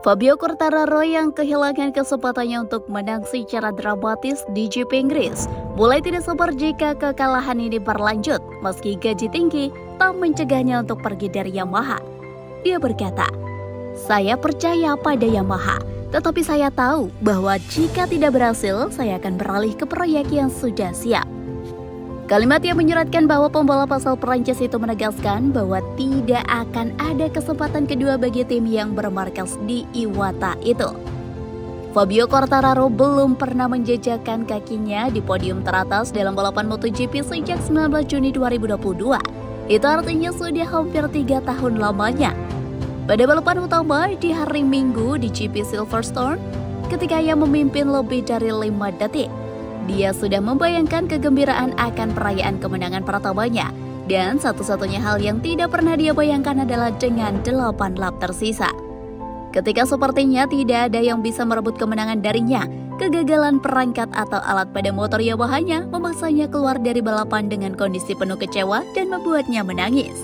Fabio Quartararo yang kehilangan kesempatannya untuk menang secara dramatis di GP Inggris mulai tidak sabar jika kekalahan ini berlanjut meski gaji tinggi tak mencegahnya untuk pergi dari Yamaha. Dia berkata, "Saya percaya pada Yamaha, tetapi saya tahu bahwa jika tidak berhasil, saya akan beralih ke proyek yang sudah siap." Kalimat yang menyeratkan bahwa pembalap asal Prancis itu menegaskan bahwa tidak akan ada kesempatan kedua bagi tim yang bermarkas di Iwata itu. Fabio Quartararo belum pernah menjejakkan kakinya di podium teratas dalam balapan MotoGP sejak 19 Juni 2022. Itu artinya sudah hampir 3 tahun lamanya. Pada balapan utama di hari Minggu di GP Silverstone, ketika ia memimpin lebih dari 5 detik, dia sudah membayangkan kegembiraan akan perayaan kemenangan pertamanya, dan satu-satunya hal yang tidak pernah dia bayangkan adalah dengan 8 lap tersisa. Ketika sepertinya tidak ada yang bisa merebut kemenangan darinya, kegagalan perangkat atau alat pada motor Yamaha-nya memaksanya keluar dari balapan dengan kondisi penuh kecewa dan membuatnya menangis.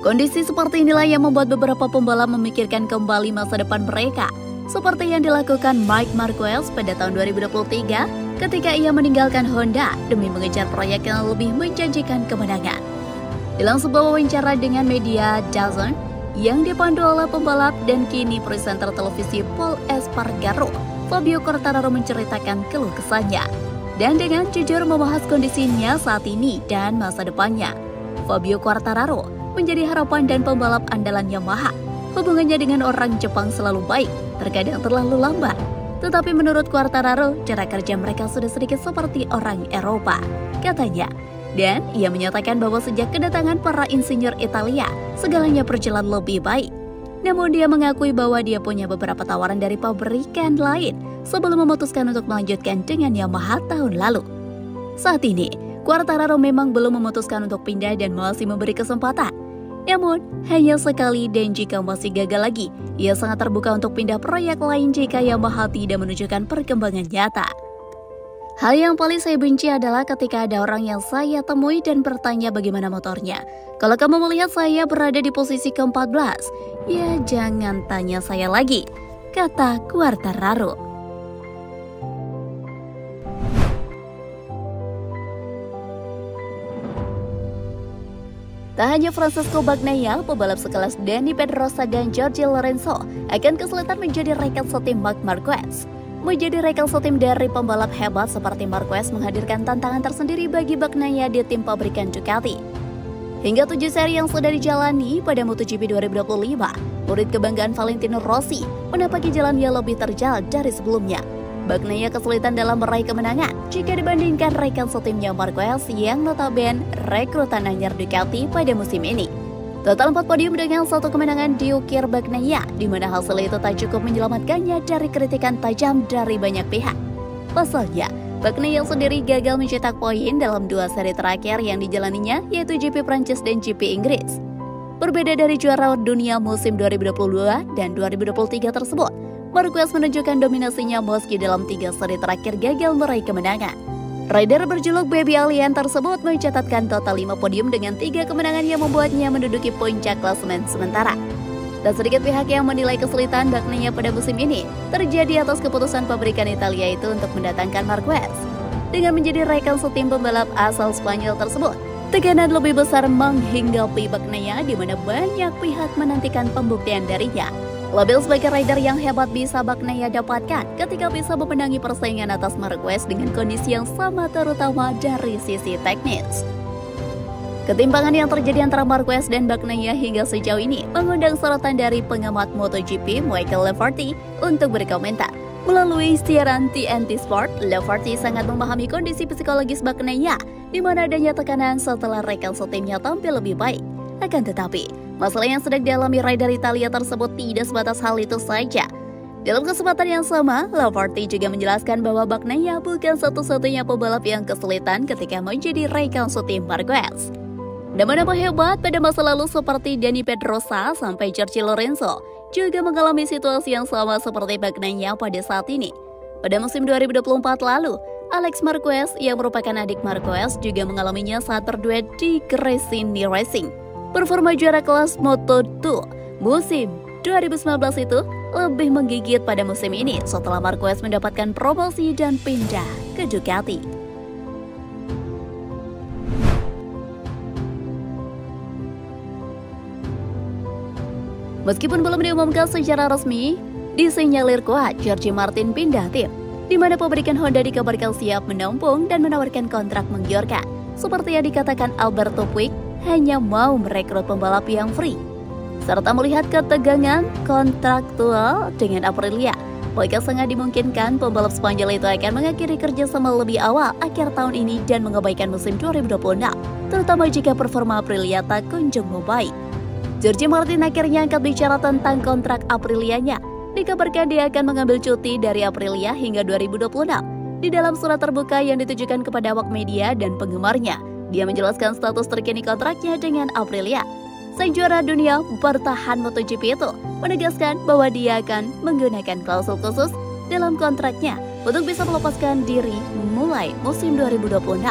Kondisi seperti inilah yang membuat beberapa pembalap memikirkan kembali masa depan mereka, seperti yang dilakukan Marc Marquez pada tahun 2023 ketika ia meninggalkan Honda demi mengejar proyek yang lebih menjanjikan kemenangan. Dalam sebuah wawancara dengan media DAZN yang dipandu oleh pembalap dan kini presenter televisi Paul Espargaro, Fabio Quartararo menceritakan keluh kesahnya dan dengan jujur membahas kondisinya saat ini dan masa depannya. Fabio Quartararo menjadi harapan dan pembalap andalan Yamaha. Hubungannya dengan orang Jepang selalu baik, terkadang terlalu lambat. Tetapi menurut Quartararo, cara kerja mereka sudah sedikit seperti orang Eropa, katanya. Dan ia menyatakan bahwa sejak kedatangan para insinyur Italia, segalanya berjalan lebih baik. Namun dia mengakui bahwa dia punya beberapa tawaran dari pabrikan lain sebelum memutuskan untuk melanjutkan dengan Yamaha tahun lalu. Saat ini, Quartararo memang belum memutuskan untuk pindah dan masih memberi kesempatan. Namun, hanya sekali dan jika masih gagal lagi, ia sangat terbuka untuk pindah proyek lain jika Yamaha tidak menunjukkan perkembangan nyata. Hal yang paling saya benci adalah ketika ada orang yang saya temui dan bertanya bagaimana motornya. Kalau kamu melihat saya berada di posisi ke-14, ya jangan tanya saya lagi, kata Quartararo. Tak hanya Francesco Bagnaia, pembalap sekelas Dani Pedrosa dan Jorge Lorenzo akan kesulitan menjadi rekan setim Marc Marquez. Menjadi rekan setim dari pembalap hebat seperti Marquez menghadirkan tantangan tersendiri bagi Bagnaia di tim pabrikan Ducati. Hingga 7 seri yang sudah dijalani pada MotoGP 2025, murid kebanggaan Valentino Rossi menapaki jalan yang lebih terjal dari sebelumnya. Bagnaia kesulitan dalam meraih kemenangan jika dibandingkan rekan setimnya Marquez yang notabene rekrutan anyar Ducati pada musim ini. Total 4 podium dengan 1 kemenangan diukir Bagnaia, di mana hasil itu tak cukup menyelamatkannya dari kritikan tajam dari banyak pihak. Pasalnya, Bagnaia sendiri gagal mencetak poin dalam 2 seri terakhir yang dijalaninya, yaitu GP Prancis dan GP Inggris. Berbeda dari juara dunia musim 2022 dan 2023 tersebut, Marquez menunjukkan dominasinya meski dalam 3 seri terakhir gagal meraih kemenangan. Rider berjuluk Baby Alien tersebut mencatatkan total 5 podium dengan 3 kemenangan yang membuatnya menduduki puncak klasemen sementara. Tak sedikit pihak yang menilai kesulitan Bagnaia pada musim ini terjadi atas keputusan pabrikan Italia itu untuk mendatangkan Marquez. Dengan menjadi rekan setim pembalap asal Spanyol tersebut, tekanan lebih besar menghinggapi Bagnaia di mana banyak pihak menantikan pembuktian darinya. Label sebagai rider yang hebat bisa Bagnaia dapatkan ketika bisa memenangi persaingan atas Marquez dengan kondisi yang sama terutama dari sisi teknis. Ketimpangan yang terjadi antara Marquez dan Bagnaia hingga sejauh ini mengundang sorotan dari pengamat MotoGP Michael Leverty untuk berkomentar. Melalui siaran TNT Sport, Leverty sangat memahami kondisi psikologis Bagnaia di mana adanya tekanan setelah rekan setimnya tampil lebih baik. Akan tetapi, masalah yang sedang dialami rider Italia tersebut tidak sebatas hal itu saja. Dalam kesempatan yang sama, Leverty juga menjelaskan bahwa Bagnaia bukan satu-satunya pembalap yang kesulitan ketika menjadi rekan setim Marquez. Nama-nama hebat pada masa lalu seperti Dani Pedrosa sampai Jorge Lorenzo juga mengalami situasi yang sama seperti Bagnaia pada saat ini. Pada musim 2024 lalu, Alex Marquez yang merupakan adik Marquez juga mengalaminya saat berduet di Gresini Racing. Performa juara kelas Moto2 musim 2019 itu lebih menggigit pada musim ini setelah Marquez mendapatkan promosi dan pindah ke Ducati. Meskipun belum diumumkan secara resmi, disinyalir kuat Jorge Martin pindah tim, di mana pabrikan Honda dikabarkan siap menampung dan menawarkan kontrak menggiurkan. Seperti yang dikatakan Alberto Puig, hanya mau merekrut pembalap yang free, serta melihat ketegangan kontraktual dengan Aprilia. Maka sangat dimungkinkan pembalap Spanyol itu akan mengakhiri kerjasama lebih awal akhir tahun ini dan mengabaikan musim 2026, terutama jika performa Aprilia tak kunjung membaik. Jorge Martin akhirnya angkat bicara tentang kontrak Aprilianya. Dikabarkan dia akan mengambil cuti dari Aprilia hingga 2026. Di dalam surat terbuka yang ditujukan kepada awak media dan penggemarnya, dia menjelaskan status terkini kontraknya dengan Aprilia. Sang juara dunia bertahan MotoGP itu menegaskan bahwa dia akan menggunakan klausul khusus dalam kontraknya untuk bisa melepaskan diri mulai musim 2026.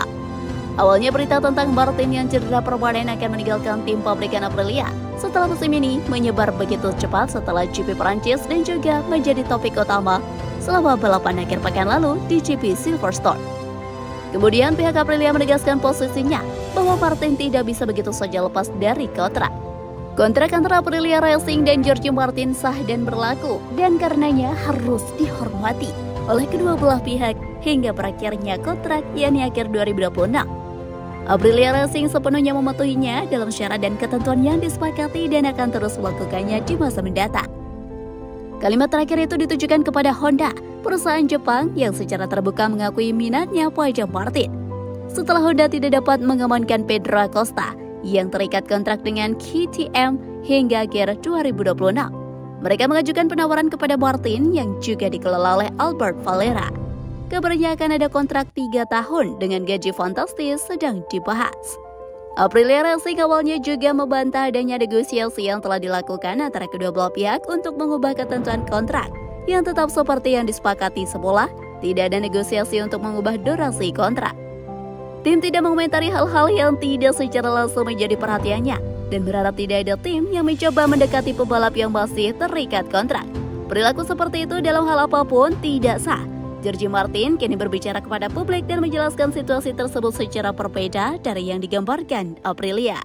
Awalnya berita tentang Martin yang cedera permanen akan meninggalkan tim pabrikan Aprilia setelah musim ini menyebar begitu cepat setelah GP Perancis dan juga menjadi topik utama selama balapan akhir pekan lalu di GP Silverstone. Kemudian pihak Aprilia menegaskan posisinya bahwa Martin tidak bisa begitu saja lepas dari kontrak. Kontrak antara Aprilia Racing dan Jorge Martin sah dan berlaku, dan karenanya harus dihormati oleh kedua belah pihak hingga berakhirnya kontrak yakni akhir 2026. Aprilia Racing sepenuhnya mematuhinya dalam syarat dan ketentuan yang disepakati dan akan terus melakukannya di masa mendatang. Kalimat terakhir itu ditujukan kepada Honda, perusahaan Jepang yang secara terbuka mengakui minatnya pada Martin. Setelah Honda tidak dapat mengamankan Pedro Acosta yang terikat kontrak dengan KTM hingga akhir 2026, mereka mengajukan penawaran kepada Martin yang juga dikelola oleh Albert Valera. Kabarnya akan ada kontrak 3 tahun dengan gaji fantastis sedang dibahas. Aprilia Racing awalnya juga membantah adanya negosiasi yang telah dilakukan antara kedua belah pihak untuk mengubah ketentuan kontrak yang tetap seperti yang disepakati semula. Tidak ada negosiasi untuk mengubah durasi kontrak. Tim tidak mengomentari hal-hal yang tidak secara langsung menjadi perhatiannya dan berharap tidak ada tim yang mencoba mendekati pembalap yang masih terikat kontrak. Perilaku seperti itu dalam hal apapun tidak sah. Jorge Martin kini berbicara kepada publik dan menjelaskan situasi tersebut secara berbeda dari yang digambarkan Aprilia.